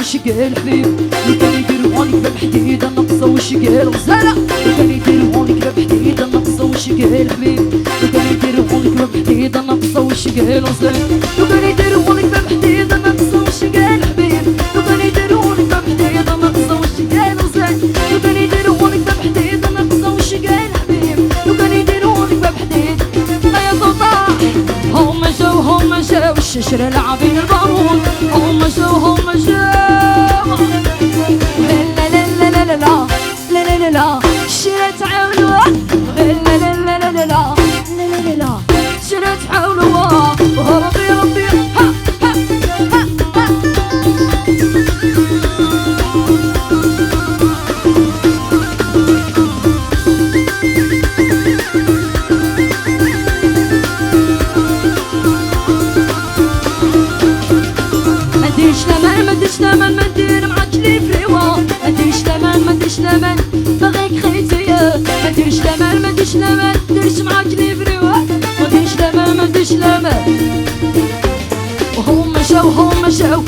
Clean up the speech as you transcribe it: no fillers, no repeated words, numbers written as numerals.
وشقال حبيب لو كان يديروا هونيك باب حديد النقصة وشقال غزالة لو كان يديروا هونيك باب حديد النقصة وشقال حبيب لو كان يديروا هونيك باب حديد النقصة وشقال غزالة لو كان يديروا هونيك باب حديد النقصة وشقال حبيب لو كان يديروا هونيك باب حديد النقصة وشقال غزالة لو كان يديروا هونيك باب حديد النقصة وشقال حبيب لو كان يديروا هونيك باب حديد يا طاح هم جاو الشجرة لاعبين البارون هم جاو لا شرات عاولوا لا لا لا لا لا لا لا لا لا شرات عاولوا ربي ربي ها ها ها ها ما ديرش لمن ما ديرش لمن ما دير معاك لي فريوا ما ديرش لمن ما ديرش لمن باغيك خيتيا ما ديرش لمن ما ديرش لمن ديرش معاك لي فريوا ما ديرش لمن ما ديرش لمن وهم جاو